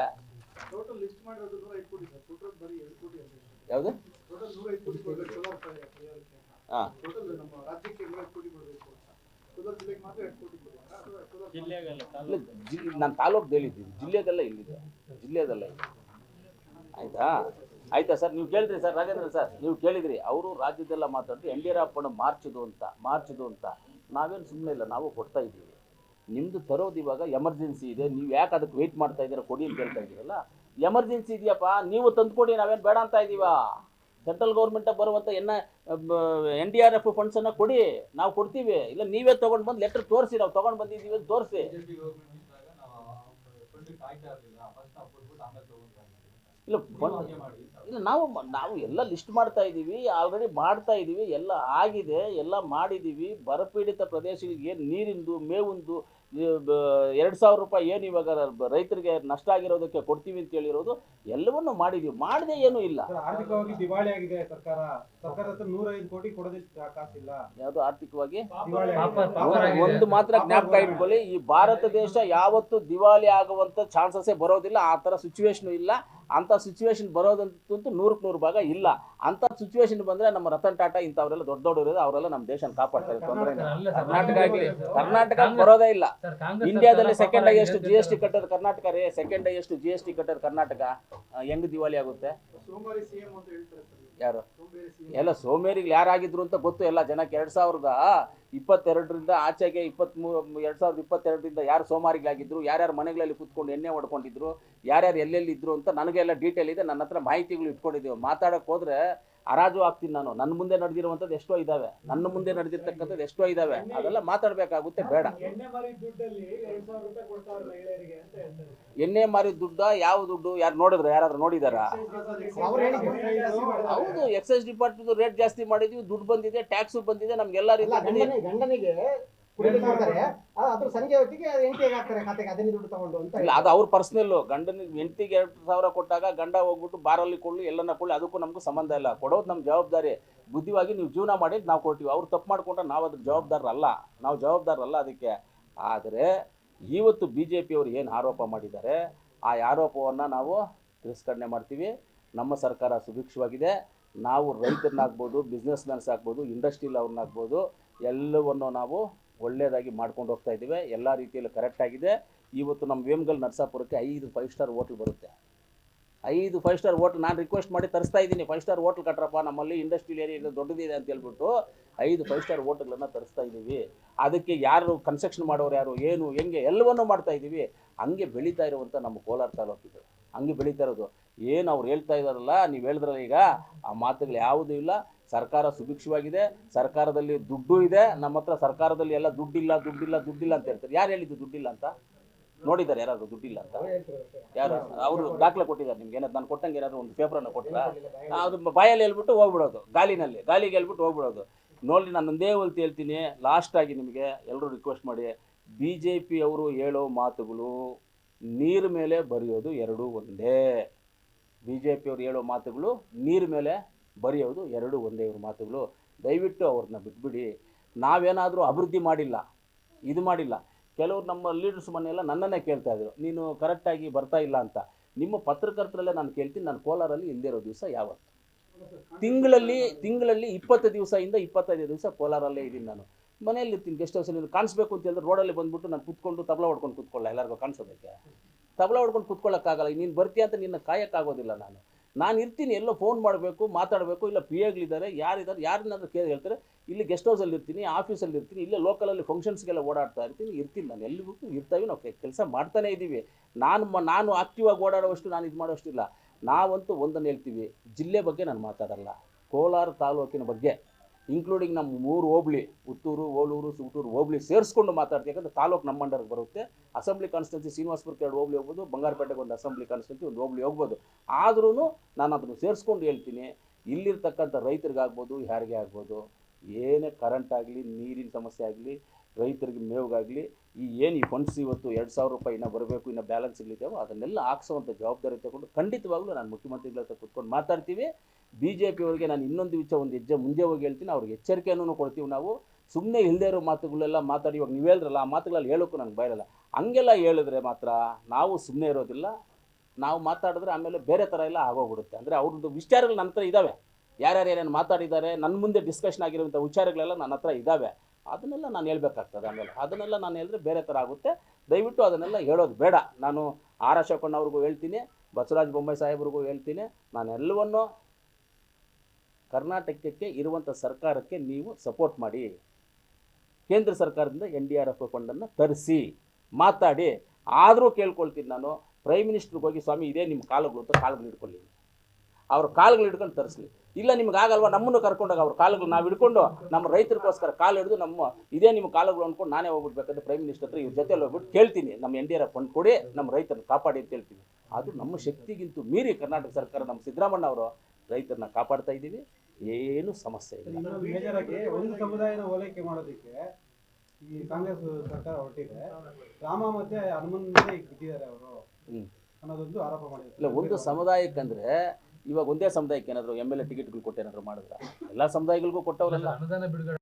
ಟೋಟಲ್ ಲಿಸ್ಟ್ ಮಾಡಿರೋದು 105 ಕೋಟಿ ಸರ್. ಟೋಟಲ್ ಬರೀ 2 ಕೋಟಿ ಅಂತ. ಯಾವುದು? ಟೋಟಲ್ 105 ಕೋಟಿ ಕೊಡಬೇಕು ಕೋಲಾರ ಪರಿಹಾರಕ್ಕೆ. ಹಾಂ, ಟೋಟಲ್ ನಮ್ಮ ರಾಜ್ಯಕ್ಕೆ 105 ಕೋಟಿ ಕೊಡಬೇಕು ಅಂತ. ಕೋಲಾರ ಜಿಲ್ಲೆಗೆ ಮಾತ್ರ 2 ಕೋಟಿ ಕೊಡಬೇಕು. ನಾನು ತಾಲೂಕು ಹೇಳಿದ್ದೀನಿ, ಜಿಲ್ಲೆದೆಲ್ಲ ಇಲ್ಲಿದೆ, ಜಿಲ್ಲೆದೆಲ್ಲ ಇದೆ. ಆಯ್ತಾ ಸರ್? ನೀವು ಕೇಳಿದ್ರಿ ಸರ್ ರಾಜೇಂದ್ರ ಸರ್, ನೀವು ಕೇಳಿದ್ರಿ. ಅವರು ರಾಜ್ಯದೆಲ್ಲ ಮಾತಾಡಿ ಯಡಿಯೂರಪ್ಪನ ಮಾರ್ಚಿದು ಅಂತ. ನಾವೇನು ಸುಮ್ಮನೆ ಇಲ್ಲ, ನಾವು ಕೊಡ್ತಾ ಇದ್ದೀವಿ. ನಿಮ್ಮದು ತರೋದು ಇವಾಗ ಎಮರ್ಜೆನ್ಸಿ ಇದೆ, ನೀವು ಯಾಕೆ ಅದಕ್ಕೆ ವೆಯ್ಟ್ ಮಾಡ್ತಾ ಇದ್ದೀರಾ? ಕೊಡಿ ಅಂತ ಹೇಳ್ತಾ ಇದ್ದೀರಲ್ಲ, ಎಮರ್ಜೆನ್ಸಿ ಇದೆಯಪ್ಪ, ನೀವು ತಂದು ಕೊಡಿ, ನಾವೇನು ಬೇಡ ಅಂತ ಇದ್ದೀವಾ? ಸೆಂಟ್ರಲ್ ಗೌರ್ಮೆಂಟಾಗಿ ಬರುವಂಥ NDRF ಫಂಡ್ಸನ್ನು ಕೊಡಿ, ನಾವು ಕೊಡ್ತೀವಿ. ಇಲ್ಲ ನೀವೇ ತೊಗೊಂಡು ಬಂದು ಲೆಟ್ರ್ ತೋರಿಸಿ, ನಾವು ತೊಗೊಂಡು ಬಂದಿದ್ದೀವಿ ಅಂತ ತೋರಿಸಿ. ಬಿಜೆಪಿ ಗವರ್ನಮೆಂಟ್ ಇದ್ದಾಗ ನಾವು ಫಂಡ್ ಕಾಯ್ತಾ ಇರಲಿಲ್ಲ. ಫಸ್ಟ್ ನಾವು ಕೊಟ್ಬಿಟ್ಟು ಆಮೇಲೆ ತಗೊಂತಾ ಇದ್ದೀವಿ. ಇಲ್ಲ ಇಲ್ಲ ನಾವು ಎಲ್ಲ ಲಿಸ್ಟ್ ಮಾಡ್ತಾ ಇದ್ದೀವಿ, ಆಲ್ರೆಡಿ ಮಾಡ್ತಾ ಇದ್ದೀವಿ, ಎಲ್ಲ ಆಗಿದೆ, ಎಲ್ಲ ಮಾಡಿದ್ದೀವಿ. ಬರಪೀಡಿತ ಪ್ರದೇಶಗಳಿಗೆ ಏನು ನೀರಿಂದು, ಮೇವಿಂದು 2,000 ರೂಪಾಯಿ ಏನು ಇವಾಗ ರೈತರಿಗೆ ನಷ್ಟ ಆಗಿರೋದಕ್ಕೆ ಕೊಡ್ತೀವಿ ಅಂತ ಹೇಳಿರೋದು ಎಲ್ಲವನ್ನೂ ಮಾಡಿದ್ದೀವಿ. ಮಾಡದೆ ಏನೂ ಇಲ್ಲ. ಆರ್ಥಿಕವಾಗಿ ದಿವಾಳಿ ಆಗಿದೆ ಸರ್ಕಾರ. ಸರ್ಕಾರದ ಹತ್ರ 105 ಕೋಟಿ ಕೊಡೋದಕ್ಕೆ ಕಾಸಿಲ್ಲ. ಯಾವುದು ಆರ್ಥಿಕವಾಗಿ? ದಿವಾಳಿ ಒಂದು ಮಾತ್ರ ಜ್ಞಾಪಕ ಇಟ್ಕೊಳ್ಳಿ, ಈ ಭಾರತ ದೇಶ ಯಾವತ್ತೂ ದಿವಾಳಿ ಆಗುವಂಥ ಚಾನ್ಸಸ್ಸೇ ಬರೋದಿಲ್ಲ. ಆ ಥರ ಸಿಚುವೇಶನ್ ಇಲ್ಲ. ಅಂಥ ಸಿಚುವೇಶನ್ ಬರೋದಂತೂ 100ಕ್ಕೆ 100 ಭಾಗ ಇಲ್ಲ. ಅಂಥ ಸಿಚುವೇಶನ್ ಬಂದರೆ ನಮ್ಮ ರತನ್ ಟಾಟಾ ಇಂಥವರೆಲ್ಲ ದೊಡ್ಡವರು ಅವರೆಲ್ಲ ನಮ್ಮ ದೇಶನ ಕಾಪಾಡ್ತಾರೆ. ತೊಂದರೆ ಕರ್ನಾಟಕ ಬರೋದೇ ಇಲ್ಲ. ಇಂಡಿಯಾದಲ್ಲಿ ಸೆಕೆಂಡ್ ಹೈಯೆಸ್ಟ್ GST ಕಟ್ಟೋದು ಕರ್ನಾಟಕ ರೀ. ಸೆಕೆಂಡ್ ಹೈಯೆಸ್ಟ್ GST ಕಟ್ಟೋದು ಕರ್ನಾಟಕ. ಹೆಂಗ್ ದಿವಾಳಿ ಆಗುತ್ತೆ? ಸೋಮವಾರಿ ಸಿಎಂ ಅಂತ ಹೇಳ್ತಾರೆ ಸರ್. ಯಾರು? ಎಲ್ಲ ಸೋಮೇರಿಗಳು ಯಾರಾಗಿದ್ರು ಅಂತ ಗೊತ್ತು ಎಲ್ಲ ಜನಕ್ಕೆ. 2022ರಿಂದ ಆಚೆಗೆ 2022ರಿಂದ ಯಾರು ಸೋಮಾರಿಗಳಾಗಿದ್ರು, ಯಾರ್ಯಾರು ಮನೆಗಳಲ್ಲಿ ಕೂತ್ಕೊಂಡು ಎಣ್ಣೆ ಹೊಡ್ಕೊಂಡಿದ್ರು, ಯಾರ್ಯಾರು ಎಲ್ಲೆಲ್ಲಿ ಇದ್ರು ಅಂತ ನನಗೆಲ್ಲ ಡೀಟೇಲ್ ಇದೆ. ನನ್ನ ಹತ್ರ ಮಾಹಿತಿಗಳು ಇಟ್ಕೊಂಡಿದ್ದೀವಿ. ಮಾತಾಡೋಕೆ ಹೋದ್ರೆ ಹರಾಜು ಆಗ್ತೀನಿ ನಾನು. ನನ್ನ ಮುಂದೆ ನಡೆದಿರುವಂಥದ್ದು ಎಷ್ಟೋ ಇದ್ದಾವೆ, ನನ್ನ ಮುಂದೆ ನಡೆದಿರ್ತಕ್ಕಂಥದ್ದು ಎಷ್ಟೋ ಇದ್ದಾವೆ. ಅದೆಲ್ಲ ಮಾತಾಡಬೇಕಾಗುತ್ತೆ, ಬೇಡ. ಎಣ್ಣೆ ಮಾರಿದ ದುಡ್ಡ? ಯಾವ ದುಡ್ಡು? ಯಾರು ನೋಡಿದ್ರು? ಯಾರಾದ್ರೂ ನೋಡಿದಾರಾ? ಹೌದು, ಎಕ್ಸೈಸ್ ಡಿಪಾರ್ಟ್ಮೆಂಟ್ ರೇಟ್ ಜಾಸ್ತಿ ಮಾಡಿದ್ವಿ, ದುಡ್ಡು ಬಂದಿದೆ, ಟ್ಯಾಕ್ಸು ಬಂದಿದೆ, ನಮ್ಗೆಲ್ಲ ರೀತಿ. ಗಂಡನಿಗೆ ಕುಡಿಲಿಕ್ಕೆ ಮಾಡ್ತಾರೆ, ಅದ್ರ ಸಂಜೆ ಹೊತ್ತಿಗೆ ಹೆಂಡತಿಗೆ ಹಾಕ್ತಾರೆ ಖಾತೆಗೆ, ಅದನ್ನ ದುಡ್ಡು ತಗೊಂಡು ಅಂತ. ಇಲ್ಲ, ಅದು ಅವ್ರ ಪರ್ಸನಲ್ಲು. ಗಂಡನಿಗೆ ಹೆಂಡತಿಗೆ 2,000 ಕೊಟ್ಟಾಗ ಗಂಡ ಹೋಗ್ಬಿಟ್ಟು ಬಾರಲ್ಲಿ ಕೊಳ್ಳಿ, ಎಲ್ಲನ್ನ ಕೊಳ್ಳಿ, ಅದಕ್ಕೂ ನಮಗೂ ಸಂಬಂಧ ಇಲ್ಲ. ಕೊಡೋದು ನಮ್ಮ ಜವಾಬ್ದಾರಿ. ಬುದ್ಧಿವಾಗಿ ನೀವು ಜೀವನ ಮಾಡಿ ನಾವು ಕೊಡ್ತೀವಿ. ಅವ್ರು ತಪ್ಪು ಮಾಡ್ಕೊಂಡ್ರೆ ನಾವು ಅದ್ರ ಜವಾಬ್ದಾರರಲ್ಲ ಅದಕ್ಕೆ. ಆದರೆ ಇವತ್ತು BJP ಅವರು ಏನು ಆರೋಪ ಮಾಡಿದ್ದಾರೆ, ಆ ಆರೋಪವನ್ನು ನಾವು ತಿರಸ್ಕರಣೆ ಮಾಡ್ತೀವಿ. ನಮ್ಮ ಸರ್ಕಾರ ಸುಭಿಕ್ಷವಾಗಿದೆ. ನಾವು ರೈತರನ್ನಾಗ್ಬೋದು, ಬಿಸ್ನೆಸ್ ಮ್ಯಾನ್ಸ್ ಆಗ್ಬೋದು, ಇಂಡಸ್ಟ್ರಿಲ್ ಅವ್ರನ್ನಾಗ್ಬೋದು, ಎಲ್ಲವನ್ನು ನಾವು ಒಳ್ಳೆಯದಾಗಿ ಮಾಡ್ಕೊಂಡು ಹೋಗ್ತಾ ಇದ್ದೀವಿ. ಎಲ್ಲ ರೀತಿಯಲ್ಲಿ ಕರೆಕ್ಟಾಗಿದೆ. ಇವತ್ತು ನಮ್ಮ ವೇಮಗಲ್ ನರಸಾಪುರಕ್ಕೆ 5 5 ಸ್ಟಾರ್ ಹೋಟ್ಲ್ ಬರುತ್ತೆ. 5 5 ಸ್ಟಾರ್ ಹೋಟ್ಲ್ ನಾನು ರಿಕ್ವೆಸ್ಟ್ ಮಾಡಿ ತರಿಸ್ತಾ ಇದ್ದೀನಿ. 5 ಸ್ಟಾರ್ ಹೋಟ್ಲ್ ಕಟ್ರಪ್ಪ, ನಮ್ಮಲ್ಲಿ ಇಂಡಸ್ಟ್ರಿಯಲ್ ಏರಿಯಾ ದೊಡ್ಡದಿದೆ ಅಂತ ಹೇಳ್ಬಿಟ್ಟು 5 5 ಸ್ಟಾರ್ ಹೋಟೆಲ್ಗಳನ್ನು ತರಿಸ್ತಾ ಇದ್ದೀವಿ. ಅದಕ್ಕೆ ಯಾರು ಕನ್ಸ್ಟ್ರಕ್ಷನ್ ಮಾಡೋರು, ಯಾರು, ಏನು, ಹೆಂಗೆ, ಎಲ್ಲವನ್ನೂ ಮಾಡ್ತಾ ಇದ್ದೀವಿ. ಹಂಗೆ ಬೆಳೀತಾ ಇರುವಂಥ ನಮ್ಮ ಕೋಲಾರ ತಾಲೂಕಿದೆ. ಹಂಗೆ ಬೆಳೀತಾ ಇರೋದು. ಏನು ಅವ್ರು ಹೇಳ್ತಾ ಇದ್ದಾರಲ್ಲ, ನೀವು ಹೇಳಿದ್ರಲ್ಲ ಈಗ, ಆ ಮಾತುಗಳು ಯಾವುದೂ ಇಲ್ಲ. ಸರ್ಕಾರ ಸುಭಿಕ್ಷವಾಗಿದೆ. ಸರ್ಕಾರದಲ್ಲಿ ದುಡ್ಡು ಇದೆ. ನಮ್ಮ ಹತ್ರ ಸರ್ಕಾರದಲ್ಲಿ ಎಲ್ಲ ದುಡ್ಡಿಲ್ಲ ಅಂತ ಹೇಳ್ತಾರೆ. ಯಾರು ಹೇಳಿದ್ದು ದುಡ್ಡಿಲ್ಲ ಅಂತ? ನೋಡಿದ್ದಾರೆ ಯಾರಾದ್ರು ದುಡ್ಡಿಲ್ಲ ಅಂತ? ಯಾರು? ಅವರು ದಾಖಲೆ ಕೊಟ್ಟಿದ್ದಾರೆ ನಿಮ್ಗೆ? ಏನಾದ್ರು ನಾನು ಕೊಟ್ಟಂಗೆ ಏನಾದ್ರು ಒಂದು ಪೇಪರನ್ನು ಕೊಟ್ಟರಾ? ಅದು ಬಾಯಲ್ಲಿ ಹೇಳ್ಬಿಟ್ಟು ಹೋಗ್ಬಿಡೋದು, ಗಾಲಿಗೆ ಹೇಳ್ಬಿಟ್ಟು ಹೋಗ್ಬಿಡೋದು. ನೋಡಿ, ನಾನು ಒಂದೇ ಹೊಲ್ತು ಹೇಳ್ತೀನಿ, ಲಾಸ್ಟಾಗಿ ನಿಮಗೆ ಎಲ್ಲರೂ ರಿಕ್ವೆಸ್ಟ್ ಮಾಡಿ, BJP ಅವರು ಹೇಳೋ ಮಾತುಗಳು ನೀರು ಮೇಲೆ ಬರೆಯೋದು ಎರಡೂ ಒಂದೇ. BJP ಅವರು ಹೇಳೋ ಮಾತುಗಳು ನೀರು ಮೇಲೆ ಬರೆಯೋದು ಎರಡೂ ಒಂದೇ. ಇವ್ರ ಮಾತುಗಳು ದಯವಿಟ್ಟು ಅವ್ರನ್ನ ಬಿಟ್ಬಿಡಿ. ನಾವೇನಾದರೂ ಅಭಿವೃದ್ಧಿ ಮಾಡಿಲ್ಲ, ಇದು ಮಾಡಿಲ್ಲ. ಕೆಲವರು ನಮ್ಮ ಲೀಡರ್ಸ್ ಮನೆಯೆಲ್ಲ ನನ್ನನ್ನೇ ಕೇಳ್ತಾ ಇದ್ರು, ನೀನು ಕರೆಕ್ಟಾಗಿ ಬರ್ತಾ ಇಲ್ಲ ಅಂತ. ನಿಮ್ಮ ಪತ್ರಕರ್ತರಲ್ಲೇ ನಾನು ಕೇಳ್ತೀನಿ, ನಾನು ಕೋಲಾರಲ್ಲಿ ಇಲ್ಲದೇ ಇರೋ ದಿವಸ ಯಾವತ್ತು? ತಿಂಗಳಲ್ಲಿ 20 ದಿವಸದಿಂದ 25 ದಿವಸ ಕೋಲಾರಲ್ಲೇ ಇದ್ದೀನಿ ನಾನು. ಮನೆಯಲ್ಲಿ ಇರ್ತೀನಿ, ಗೆಸ್ಟ್ ಹೌಸಲ್ಲಿ. ಕಾಣಿಸ್ಬೇಕು ಅಂತ ಹೇಳಿದ್ರೆ ರೋಡಲ್ಲಿ ಬಂದುಬಿಟ್ಟು ನಾನು ಕೂತ್ಕೊಂಡು ತಬಲ ಹೊಡ್ಕೊಂಡು ಕೂತ್ಕೊಳ್ಳ. ಎಲ್ಲರಿಗೂ ಕಾಣಿಸೋದಕ್ಕೆ ತಬಲ ಹೊಡ್ಕೊಂಡು ಕೂತ್ಕೊಳ್ಳೋಕ್ಕಾಗಲ್ಲ. ನೀನು ಬರ್ತೀಯ ಅಂತ ನಿನ್ನ ಕಾಯಕ್ಕಾಗೋದಿಲ್ಲ ನಾನು. ನಾನು ಇರ್ತೀನಿ, ಎಲ್ಲೋ ಫೋನ್ ಮಾಡಬೇಕು, ಮಾತಾಡಬೇಕು, ಇಲ್ಲ ಪಿ ಎಗಳಿದ್ದಾರೆ, ಯಾರಿದ್ದಾರೆ, ಯಾರನ್ನಾದ್ರೂ ಹೇಳ್ತಾರೆ, ಇಲ್ಲಿ ಗೆಸ್ಟ್ ಹೌಸಲ್ಲಿ ಇರ್ತೀನಿ, ಆಫೀಸಲ್ಲಿ ಇರ್ತೀನಿ, ಇಲ್ಲೇ ಲೋಕಲಲ್ಲಿ ಫಂಕ್ಷನ್ಸ್ಗೆಲ್ಲ ಓಡಾಡ್ತಾ ಇರ್ತೀನಿ ನಾನು ಎಲ್ಲಿಗೂ ಇರ್ತಾವೆ, ನಾವು ಕೆಲಸ ಮಾಡ್ತಾನೇ ಇದ್ದೀವಿ. ನಾನು ಆಕ್ಟಿವ್ ಆಗಿ ಓಡಾಡುವಷ್ಟು ನಾನು ಇದು ಮಾಡೋಷ್ಟಿಲ್ಲ. ನಾವಂತೂ ಒಂದನ್ನು ಹೇಳ್ತೀವಿ, ಜಿಲ್ಲೆ ಬಗ್ಗೆ ನಾನು ಮಾತಾಡಲ್ಲ, ಕೋಲಾರ ತಾಲೂಕಿನ ಬಗ್ಗೆ ಇನ್ಕ್ಲೂಡಿಂಗ್ ನಮ್ಮ 3 ಹೋಬಳಿ, ಪುತ್ತೂರು, ಓಲೂರು, ಸುಗಟೂರು ಹೋಬಳಿ ಸೇರಿಸ್ಕೊಂಡು ಮಾತಾಡ್ತೀವಿ. ಯಾಕಂದರೆ ತಾಲೂಕು ನಮ್ಮ ಅಂಡರ್ಗೆ ಬರುತ್ತೆ. ಅಸೆಂಬ್ಲಿ ಕಾನ್ಸ್ಟಿಟ್ಯೂನ್ಸಿ ಶ್ರೀನಿವಾಸಪುರಕ್ಕೆ 2 ಹೋಬಳಿ ಹೋಗ್ಬೋದು, ಬಂಗಾರಪೇಟೆಗೆ ಒಂದು ಅಸೆಂಬ್ಲಿ ಕಾನ್ಸ್ಟಿಟ್ಯೂನ್ಸಿ 1 ಹೋಬಳಿ ಹೋಗ್ಬೋದು. ಆದ್ರೂ ನಾನು ಅದನ್ನು ಸೇರಿಸ್ಕೊಂಡು ಹೇಳ್ತೀನಿ, ಇಲ್ಲಿರ್ತಕ್ಕಂಥ ರೈತರಿಗಾಗ್ಬೋದು, ಯಾರಿಗೆ ಆಗ್ಬೋದು, ಏನೇ ಕರೆಂಟ್ ಆಗಲಿ, ನೀರಿನ ಸಮಸ್ಯೆ ಆಗಲಿ, ರೈತರಿಗೆ ಮೇವಿಗಾಗಲಿ, ಈ ಫಂಡ್ಸ್ ಇವತ್ತು 2,000 ರೂಪಾಯಿ ಇನ್ನೂ ಬರಬೇಕು, ಇನ್ನೂ ಬ್ಯಾಲೆನ್ಸ್ ಇಲ್ಲಿದ್ದಾವೆ, ಅದನ್ನೆಲ್ಲ ಹಾಕ್ಸೋವಂಥ ಜವಾಬ್ದಾರಿ ತಗೊಂಡು ಖಂಡಿತವಾಗ್ಲೂ ನಾನು ಮುಖ್ಯಮಂತ್ರಿಗಳ ಹತ್ರ ಕೂತ್ಕೊಂಡು ಮಾತಾಡ್ತೀವಿ. BJP ಅವರಿಗೆ ನಾನು ಇನ್ನೊಂದು ಒಂದು ಹೆಜ್ಜೆ ಮುಂದೆ ಹೋಗಿ ಹೇಳ್ತೀನಿ, ಅವ್ರಿಗೆ ಎಚ್ಚರಿಕೆಯನ್ನು ಕೊಡ್ತೀವಿ. ನಾವು ಸುಮ್ಮನೆ ಇಲ್ಲದೇ ಇರೋ ಮಾತುಗಳೆಲ್ಲ ಮಾತಾಡಿ, ಇವಾಗ ನೀವು ಹೇಳಿದ್ರಲ್ಲ, ಆ ಮಾತುಗಳಲ್ಲಿ ಹೇಳೋಕ್ಕೂ ನನಗೆ ಬಯಲಲ್ಲ. ಹಂಗೆಲ್ಲ ಹೇಳಿದ್ರೆ ಮಾತ್ರ ನಾವು ಸುಮ್ಮನೆ ಇರೋದಿಲ್ಲ. ನಾವು ಮಾತಾಡಿದ್ರೆ ಆಮೇಲೆ ಬೇರೆ ಥರ ಎಲ್ಲ ಆಗೋಗ್ಬಿಡುತ್ತೆ. ಅಂದರೆ ಅವ್ರದ್ದು ವಿಚಾರಗಳು ನನ್ನ ಹತ್ರ ಇದ್ದಾವೆ, ಯಾರ್ಯಾರು ಏನೇನು ಮಾತಾಡಿದ್ದಾರೆ, ನನ್ನ ಮುಂದೆ ಡಿಸ್ಕಷನ್ ಆಗಿರುವಂಥ ವಿಚಾರಗಳೆಲ್ಲ ನನ್ನ ಹತ್ರ ಇದ್ದಾವೆ. ಅದನ್ನೆಲ್ಲ ನಾನು ಹೇಳ್ಬೇಕಾಗ್ತದೆ. ಆಮೇಲೆ ಅದನ್ನೆಲ್ಲ ನಾನು ಹೇಳಿದ್ರೆ ಬೇರೆ ಥರ ಆಗುತ್ತೆ. ದಯವಿಟ್ಟು ಅದನ್ನೆಲ್ಲ ಹೇಳೋದು ಬೇಡ. ನಾನು ಆರ್ ಅಶೋಕಣ್ಣ ಅವ್ರಿಗೂ ಹೇಳ್ತೀನಿ, ಬಸವರಾಜ ಬೊಮ್ಮಾಯಿ ಸಾಹೇಬ್ರಿಗೂ ಹೇಳ್ತೀನಿ, ನಾನೆಲ್ಲವನ್ನೂ ಕರ್ನಾಟಕಕ್ಕೆ ಇರುವಂಥ ಸರ್ಕಾರಕ್ಕೆ ನೀವು ಸಪೋರ್ಟ್ ಮಾಡಿ, ಕೇಂದ್ರ ಸರ್ಕಾರದಿಂದ NDRF ಫಂಡನ್ನು ತರಿಸಿ ಮಾತಾಡಿ. ಆದರೂ ಕೇಳ್ಕೊಳ್ತೀನಿ ನಾನು, ಪ್ರೈಮ್ ಮಿನಿಸ್ಟ್ರಿಗೆ ಹೋಗಿ, ಸ್ವಾಮಿ ಇದೇ ನಿಮ್ಮ ಕಾಲುಗಳು ಅಂತ ಕಾಲುಗಳು ಹಿಡ್ಕೊಳ್ಳಿ, ಅವ್ರ ಕಾಲುಗಳು ಹಿಡ್ಕೊಂಡು ತರಿಸ್ಲಿ. ಇಲ್ಲ ನಿಮ್ಗೆ ಆಗಲ್ವಾ, ನಮ್ಮನ್ನು ಕರ್ಕೊಂಡಾಗ ಅವ್ರ ಕಾಲುಗಳು ನಾವು ಹಿಡ್ಕೊಂಡು ನಮ್ಮ ರೈತರಿಗೋಸ್ಕರ ಕಾಲು ಹಿಡಿದು ಇದೇ ನಿಮ್ಮ ಕಾಲುಗಳು ಅಂದ್ಕೊಂಡು ನಾನೇ ಹೋಗ್ಬಿಡ್ಬೇಕಂದ್ರೆ ಪ್ರೈಮ್ ಮಿನಿಸ್ಟರ್ ಹತ್ರ ಇವ್ರ ಜೊತೆಯಲ್ಲಿ ಹೋಗ್ಬಿಟ್ಟು ಕೇಳ್ತೀನಿ, ನಮ್ಮ NDRF ಫಂಡ್ ಕೊಡಿ, ನಮ್ಮ ರೈತರನ್ನ ಕಾಪಾಡಿ ಅಂತ ಹೇಳ್ತೀನಿ. ಅದು ನಮ್ಮ ಶಕ್ತಿಗಿಂತೂ ಮೀರಿ ಕರ್ನಾಟಕ ಸರ್ಕಾರ, ನಮ್ಮ ಸಿದ್ದರಾಮಣ್ಣ ಅವರು ರೈತರನ್ನ ಕಾಪಾಡ್ತಾ ಇದ್ದೀವಿ. ಏನು ಸಮಸ್ಯೆ ಇಲ್ಲ. ಮೇಜರ್ ಆಗಿ ಒಂದು ಸಮುದಾಯನ ಓಲೈಕೆ ಮಾಡೋದಕ್ಕೆ ಈ ಕಾಂಗ್ರೆಸ್ ಸರ್ಕಾರ ಹೊರಟಿದೆ. ರಾಮ ಮತ್ತೆ ಹನುಮನ್ ಮೇಲೆ ಬಿದ್ದಿದ್ದಾರೆ ಅವರು ಅನ್ನೋದೊಂದು ಆರೋಪ ಮಾಡಿದ್ರು. ಇಲ್ಲ, ಒಂದು ಸಮುದಾಯಕ್ಕಂದ್ರೆ ಇವಾಗ ಒಂದೇ ಸಮುದಾಯಕ್ಕೆ ಏನಾದ್ರು MLA ಟಿಕೆಟ್ಗಳು ಕೊಟ್ಟೇನಾದ್ರು ಮಾಡಿದ್ರ? ಎಲ್ಲ ಸಮುದಾಯಗಳಿಗೂ ಕೊಟ್ಟವರಲ್ಲ. ಅನುದಾನ ಬಿಡುಗಡೆ